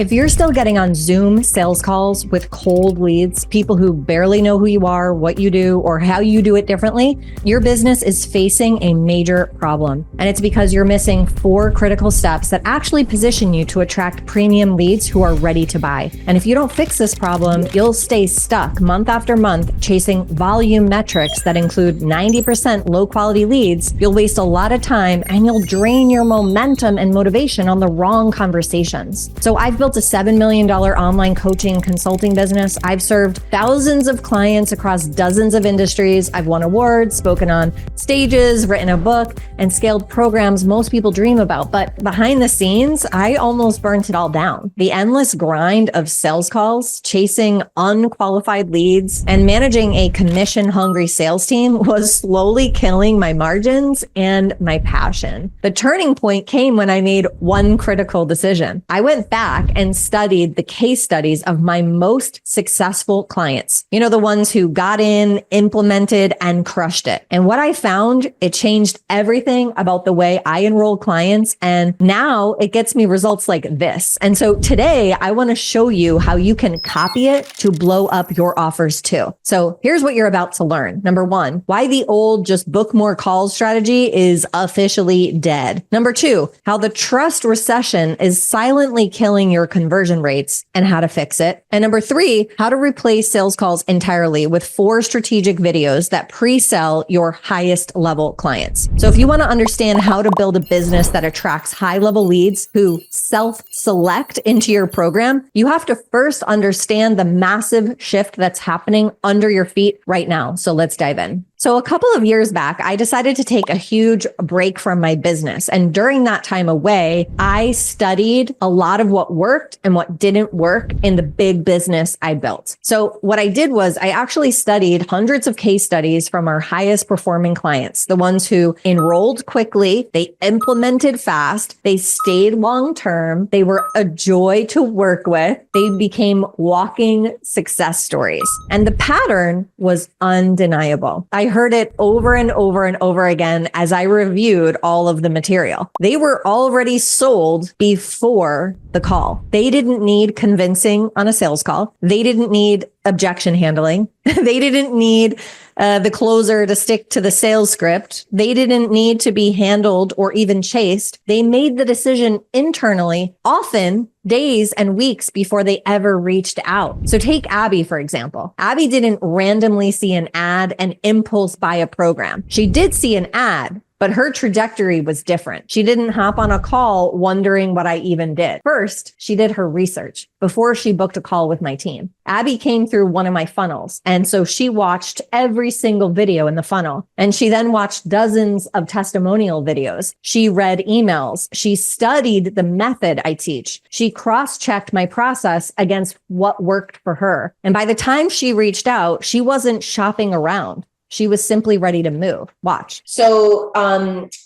If you're still getting on Zoom sales calls with cold leads, people who barely know who you are, what you do, or how you do it differently, your business is facing a major problem. And it's because you're missing 4 critical steps that actually position you to attract premium leads who are ready to buy. And if you don't fix this problem, you'll stay stuck month after month chasing volume metrics that include 90% low quality leads. You'll waste a lot of time and you'll drain your momentum and motivation on the wrong conversations. So I've built a $7 million online coaching consulting business. I've served thousands of clients across dozens of industries. I've won awards, spoken on stages, written a book, and scaled programs most people dream about. But behind the scenes, I almost burnt it all down. The endless grind of sales calls, chasing unqualified leads, and managing a commission-hungry sales team was slowly killing my margins and my passion. The turning point came when I made one critical decision. I went back and studied the case studies of my most successful clients. You know, the ones who got in, implemented, and crushed it. And what I found, it changed everything about the way I enroll clients. And now it gets me results like this. And so today I want to show you how you can copy it to blow up your offers too. So here's what you're about to learn. Number 1, why the old just book more calls strategy is officially dead. Number 2, how the trust recession is silently killing your conversion rates and how to fix it. And number 3, how to replace sales calls entirely with 4 strategic videos that pre-sell your highest level clients. So if you want to understand how to build a business that attracts high level leads who self-select into your program, you have to first understand the massive shift that's happening under your feet right now. So let's dive in. So a couple of years back, I decided to take a huge break from my business. And during that time away, I studied a lot of what worked and what didn't work in the big business I built. So what I did was I actually studied hundreds of case studies from our highest performing clients, the ones who enrolled quickly, they implemented fast, they stayed long term, they were a joy to work with, they became walking success stories. And the pattern was undeniable. I heard it over and over and over again as I reviewed all of the material. They were already sold before the call. They didn't need convincing on a sales call. They didn't need objection handling. They didn't need the closer to stick to the sales script. They didn't need to be handled or even chased. They made the decision internally, often days and weeks before they ever reached out. So take Abbey, for example. Abbey didn't randomly see an ad and impulse buy a program. She did see an ad, but her trajectory was different. She didn't hop on a call wondering what I even did. First, she did her research before she booked a call with my team. Abbey came through one of my funnels. And so she watched every single video in the funnel. And she then watched dozens of testimonial videos. She read emails. She studied the method I teach. She cross-checked my process against what worked for her. And by the time she reached out, she wasn't shopping around. She was simply ready to move. Watch. So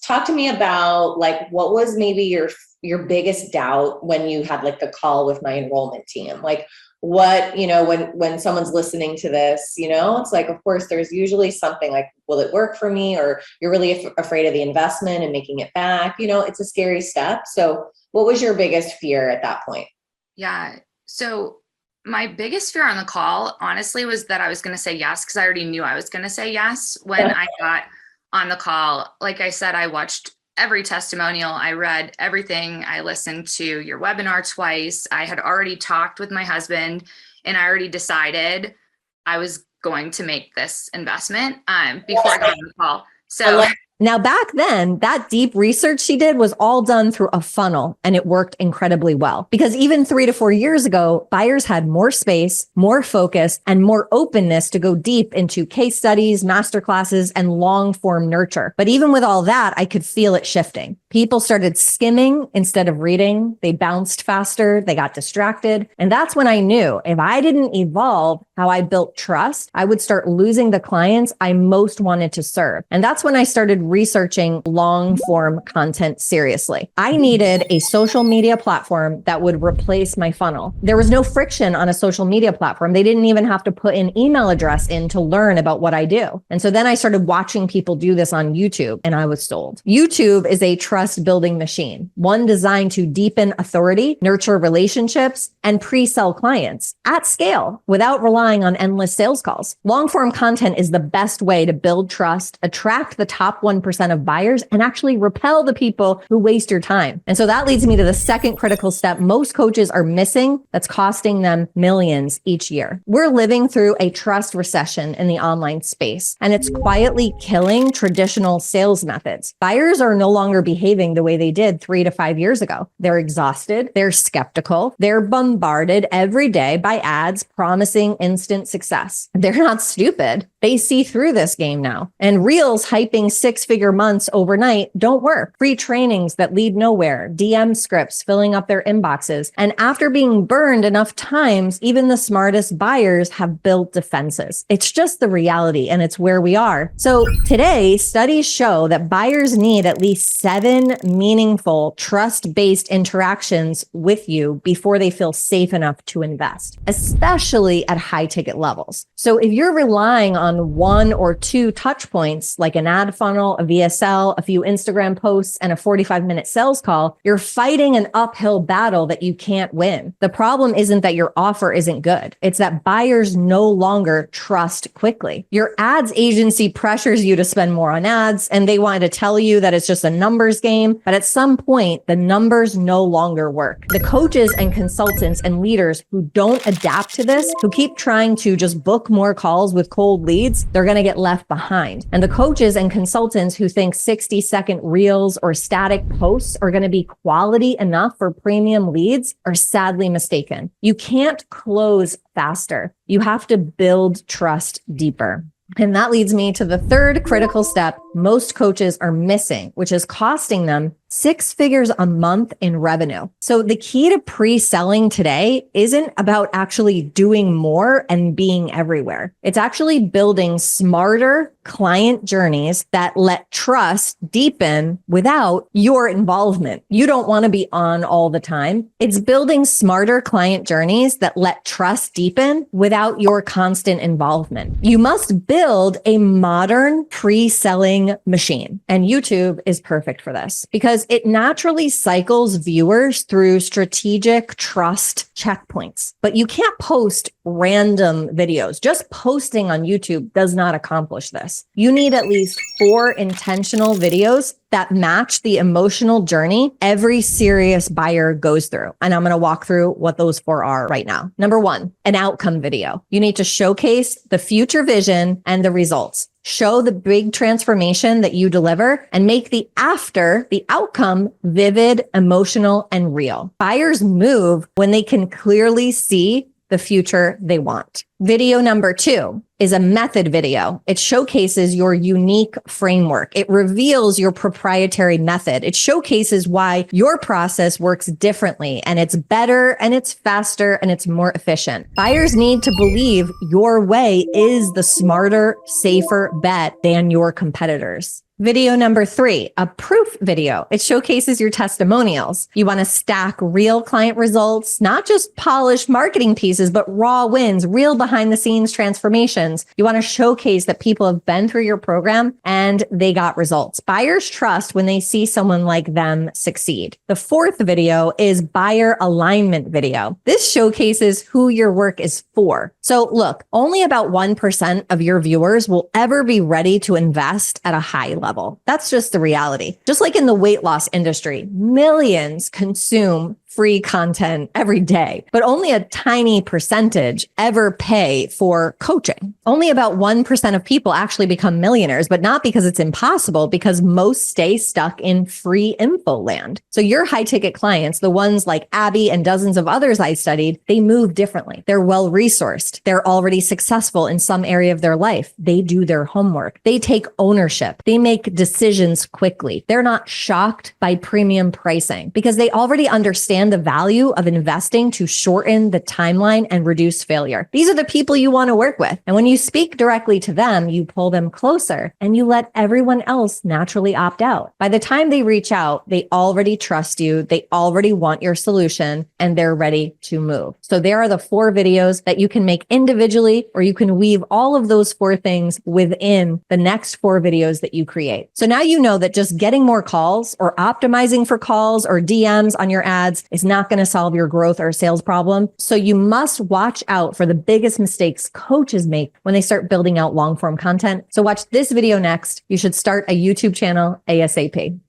talk to me about like, what was maybe your biggest doubt when you had like the call with my enrollment team? Like what, you know, when someone's listening to this, you know, it's like, of course, there's usually something like, will it work for me? Or you're really afraid of the investment and making it back. You know, it's a scary step. So what was your biggest fear at that point? Yeah. So my biggest fear on the call, honestly, was that I was going to say yes, because I already knew I was going to say yes when I got on the call. Like I said, I watched every testimonial. I read everything. I listened to your webinar twice. I had already talked with my husband and I already decided I was going to make this investment before I got on the call. So now back then, that deep research she did was all done through a funnel and it worked incredibly well. Because even 3 to 4 years ago, buyers had more space, more focus, and more openness to go deep into case studies, masterclasses, and long form nurture. But even with all that, I could feel it shifting. People started skimming instead of reading. They bounced faster. They got distracted. And that's when I knew if I didn't evolve how I built trust, I would start losing the clients I most wanted to serve. And that's when I started researching long form content seriously. I needed a social media platform that would replace my funnel. There was no friction on a social media platform. They didn't even have to put an email address in to learn about what I do. And so then I started watching people do this on YouTube and I was sold. YouTube is a trust trust building machine, one designed to deepen authority, nurture relationships, and pre-sell clients at scale without relying on endless sales calls. Long-form content is the best way to build trust, attract the top 1% of buyers, and actually repel the people who waste your time. And so that leads me to the second critical step most coaches are missing that's costing them millions each year. We're living through a trust recession in the online space, and it's quietly killing traditional sales methods. Buyers are no longer behaving the way they did 3 to 5 years ago. They're exhausted, they're skeptical, they're bombarded every day by ads promising instant success. They're not stupid. They see through this game now. And reels hyping 6-figure months overnight don't work. Free trainings that lead nowhere, DM scripts filling up their inboxes. And after being burned enough times, even the smartest buyers have built defenses. It's just the reality, and it's where we are. So today, studies show that buyers need at least 7 meaningful, trust-based interactions with you before they feel safe enough to invest, especially at high ticket levels. So if you're relying on 1 or 2 touch points, like an ad funnel, a VSL, a few Instagram posts, and a 45-minute sales call, you're fighting an uphill battle that you can't win. The problem isn't that your offer isn't good. It's that buyers no longer trust quickly. Your ads agency pressures you to spend more on ads, and they want to tell you that it's just a numbers game. But at some point, the numbers no longer work. The coaches and consultants and leaders who don't adapt to this, who keep trying to just book more calls with cold leads, they're going to get left behind. And the coaches and consultants who think 60-second reels or static posts are going to be quality enough for premium leads are sadly mistaken. You can't close faster. You have to build trust deeper. And that leads me to the third critical step most coaches are missing, which is costing them 6 figures a month in revenue. So the key to pre-selling today isn't about actually doing more and being everywhere. It's actually building smarter client journeys that let trust deepen without your involvement. You don't want to be on all the time. It's building smarter client journeys that let trust deepen without your constant involvement. You must build a modern pre-selling machine. And YouTube is perfect for this because it naturally cycles viewers through strategic trust checkpoints. But you can't post random videos. Just posting on YouTube does not accomplish this. You need at least 4 intentional videos that match the emotional journey every serious buyer goes through. And I'm going to walk through what those 4 are right now. Number 1, an outcome video. You need to showcase the future vision and the results. Show the big transformation that you deliver and make the outcome vivid, emotional, and real. Buyers move when they can clearly see the future they want. Video number 2 is a method video. It showcases your unique framework. It reveals your proprietary method. It showcases why your process works differently and it's better and it's faster and it's more efficient. Buyers need to believe your way is the smarter, safer bet than your competitors. Video number 3, a proof video. It showcases your testimonials. You want to stack real client results, not just polished marketing pieces, but raw wins, real behind the scenes transformations. You want to showcase that people have been through your program and they got results. Buyers trust when they see someone like them succeed. The 4th video is buyer alignment video. This showcases who your work is for. So look, only about 1% of your viewers will ever be ready to invest at a high level. That's just the reality. Just like in the weight loss industry, millions consume free content every day, but only a tiny percentage ever pay for coaching. Only about 1% of people actually become millionaires, but not because it's impossible, because most stay stuck in free info land. So your high ticket clients, the ones like Abbey and dozens of others I studied, they move differently. They're well resourced. They're already successful in some area of their life. They do their homework. They take ownership. They make decisions quickly. They're not shocked by premium pricing because they already understand understand the value of investing to shorten the timeline and reduce failure. These are the people you want to work with. And when you speak directly to them, you pull them closer and you let everyone else naturally opt out. By the time they reach out, they already trust you, they already want your solution, and they're ready to move. So there are the 4 videos that you can make individually, or you can weave all of those 4 things within the next 4 videos that you create. So now you know that just getting more calls or optimizing for calls or DMs on your ads is not going to solve your growth or sales problem. So you must watch out for the biggest mistakes coaches make when they start building out long form content. So watch this video next. You should start a YouTube channel ASAP.